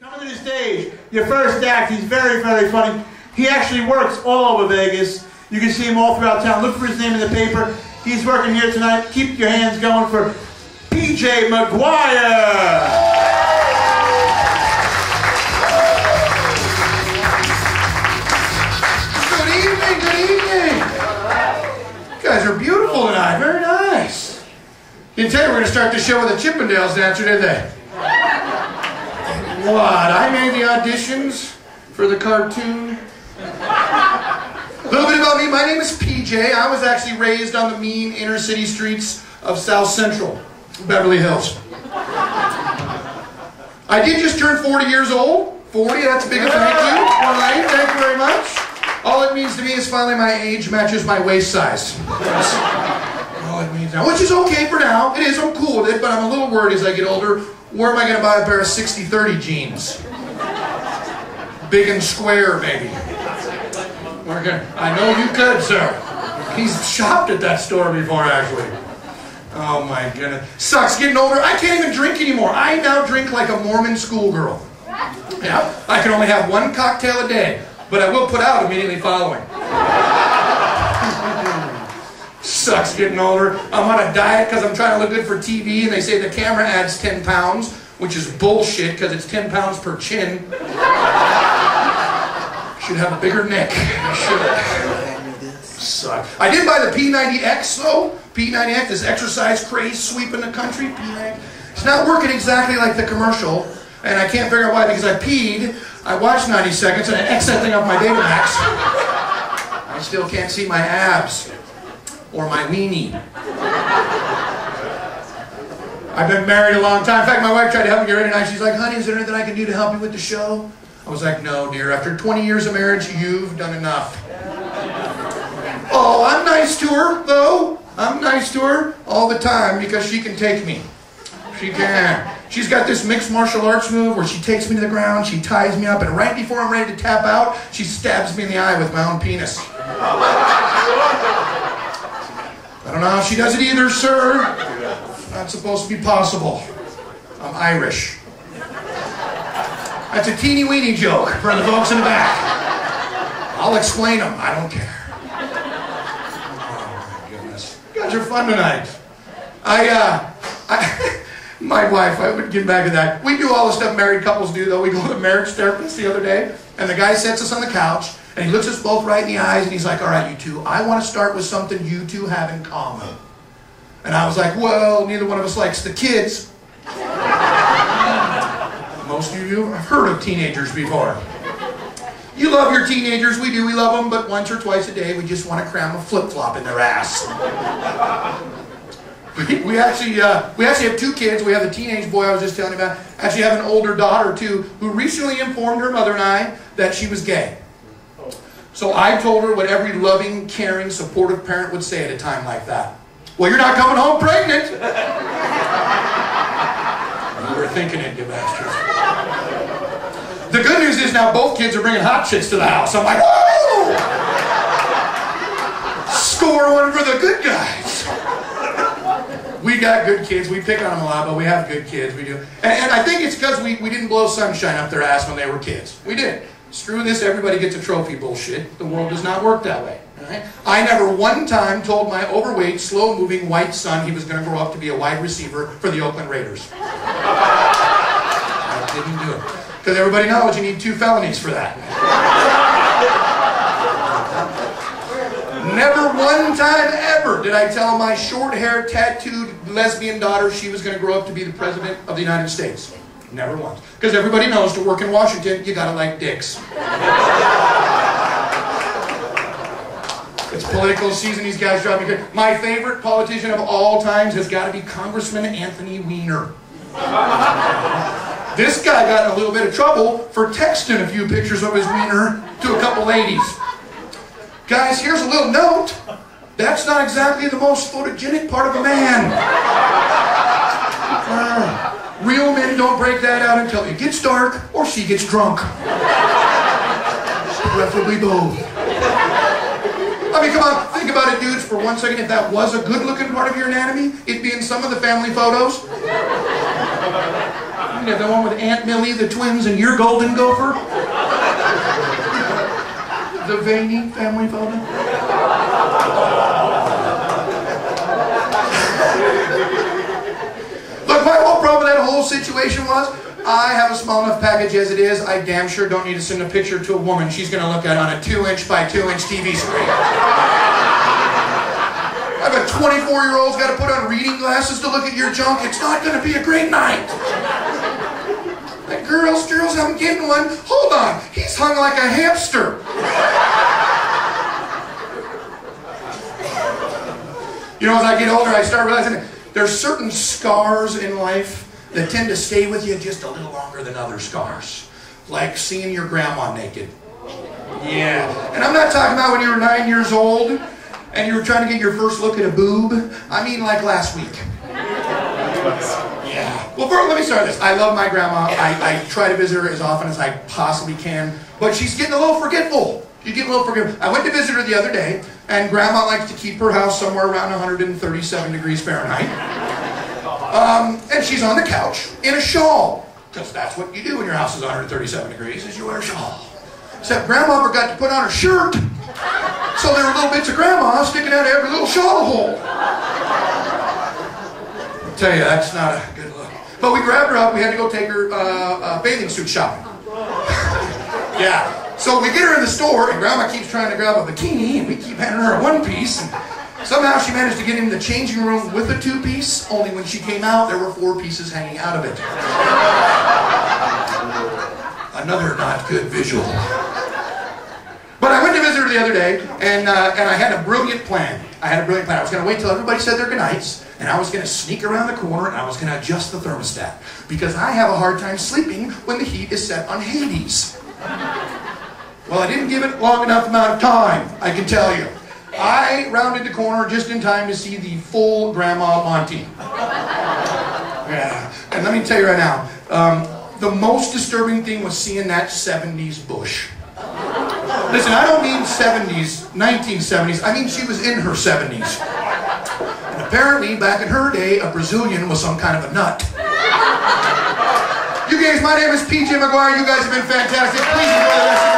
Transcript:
Coming to the stage, your first act, he's very, very funny. He actually works all over Vegas. You can see him all throughout town. Look for his name in the paper. He's working here tonight. Keep your hands going for PJ McGuire. Good evening, good evening. You guys are beautiful tonight, very nice. Didn't tell you we're going to start the show with a Chippendales dancer, did they? What? I made the auditions for the cartoon. A little bit about me. My name is PJ. I was actually raised on the mean inner city streets of South Central Beverly Hills. I did just turn 40 years old. 40, that's a big thank you. All right, thank you very much. All it means to me is finally my age matches my waist size. That's all it means now, which is okay for now. It is, I'm cool with it, but I'm a little worried as I get older. Where am I going to buy a pair of 60-30 jeans? Big and square, maybe. I know you could, sir. He's shopped at that store before, actually. Oh, my goodness. Sucks getting older. I can't even drink anymore. I now drink like a Mormon schoolgirl. Yeah, I can only have one cocktail a day, but I will put out immediately following. Sucks getting older. I'm on a diet because I'm trying to look good for TV, and they say the camera adds 10 pounds, which is bullshit because it's 10 pounds per chin. Should have a bigger neck. I should. Suck. I did buy the P90X though. P90X, this exercise craze sweeping the country. P90X. It's not working exactly like the commercial, and I can't figure out why because I peed. I watched 90 seconds and I X that thing off my Betamax. I still can't see my abs. Or my weenie. I've been married a long time. In fact, my wife tried to help me get ready tonight. She's like, honey, is there anything I can do to help you with the show? I was like, no, dear. After 20 years of marriage, you've done enough. Oh, I'm nice to her, though. I'm nice to her all the time because she can take me. She can. She's got this mixed martial arts move where she takes me to the ground, she ties me up, and right before I'm ready to tap out, she stabs me in the eye with my own penis. I don't know how she does it either, sir. Not supposed to be possible. I'm Irish. That's a teeny weeny joke for the folks in the back. I'll explain them. I don't care. Oh my goodness. You guys are fun tonight. My wife, I would get back to that. We do all the stuff married couples do, though. We go to the marriage therapist the other day, and the guy sets us on the couch, and he looks us both right in the eyes, and he's like, all right, you two, I want to start with something you two have in common. And I was like, well, neither one of us likes the kids. Most of you have heard of teenagers before. You love your teenagers, we do, we love them, but once or twice a day, we just want to cram a flip-flop in their ass. We actually have two kids. We have the teenage boy I was just telling you about. Actually have an older daughter, too, who recently informed her mother and I that she was gay. So I told her what every loving, caring, supportive parent would say at a time like that. Well, you're not coming home pregnant. You were thinking it, you bastard. The good news is now both kids are bringing hot chicks to the house. I'm like, whoa! Score one for the good guys. We got good kids. We pick on them a lot, but we have good kids. We do. And I think it's because we didn't blow sunshine up their ass when they were kids. We did. Screw this, everybody gets a trophy bullshit. The world does not work that way. Right? I never one time told my overweight, slow-moving white son he was going to grow up to be a wide receiver for the Oakland Raiders. I didn't do it. Because everybody knows you need 2 felonies for that. Never one time ever did I tell my short-haired, tattooed lesbian daughter she was going to grow up to be the President of the United States. Never once. Because everybody knows to work in Washington, you gotta like dicks. It's political season, these guys drive me crazy. My favorite politician of all times has got to be Congressman Anthony Weiner. This guy got in a little bit of trouble for texting a few pictures of his wiener to a couple ladies. Guys, here's a little note. That's not exactly the most photogenic part of a man. Real men don't break that out until it gets dark or she gets drunk. Preferably both. I mean, come on, think about it, dudes, for 1 second. If that was a good-looking part of your anatomy, it'd be in some of the family photos. Yeah, the one with Aunt Millie, the twins, and your golden gopher. The Vaney family photo. Look, my whole problem with that whole situation was, I have a small enough package as it is. I damn sure don't need to send a picture to a woman she's going to look at on a 2-inch by 2-inch TV screen. I have a 24-year-old's got to put on reading glasses to look at your junk. It's not going to be a great night. Like, girls, I'm getting one. Hold on, he's hung like a hamster. You know, as I get older, I start realizing there's certain scars in life that tend to stay with you just a little longer than other scars. Like seeing your grandma naked. Yeah. And I'm not talking about when you were 9 years old and you were trying to get your first look at a boob. I mean like last week. Yeah. Well, first, let me start this. I love my grandma. I try to visit her as often as I possibly can. But she's getting a little forgetful. She's getting a little forgetful. I went to visit her the other day, and Grandma likes to keep her house somewhere around 137 degrees Fahrenheit. And she's on the couch in a shawl. Because that's what you do when your house is 137 degrees, is you wear a shawl. Except Grandma forgot to put on her shirt. So there were little bits of Grandma sticking out of every little shawl hole. I'll tell you, that's not a good look. But we grabbed her up. We had to go take her bathing suit shopping. Yeah. So we get her in the store, and Grandma keeps trying to grab a bikini, and we keep handing her a one-piece. And somehow she managed to get in the changing room with a two-piece, only when she came out, there were 4 pieces hanging out of it. Another not good visual. But I went to visit her the other day, and I had a brilliant plan. I was going to wait till everybody said their goodnights, and I was going to sneak around the corner, and I was going to adjust the thermostat. Because I have a hard time sleeping when the heat is set on Hades. Well, I didn't give it long enough amount of time, I can tell you. I rounded the corner just in time to see the full Grandma Monty. Yeah. And let me tell you right now, the most disturbing thing was seeing that 70s bush. Listen, I don't mean 70s, 1970s. I mean she was in her 70s. And apparently, back in her day, a Brazilian was some kind of a nut. You guys, my name is PJ McGuire. You guys have been fantastic. Please enjoy the rest of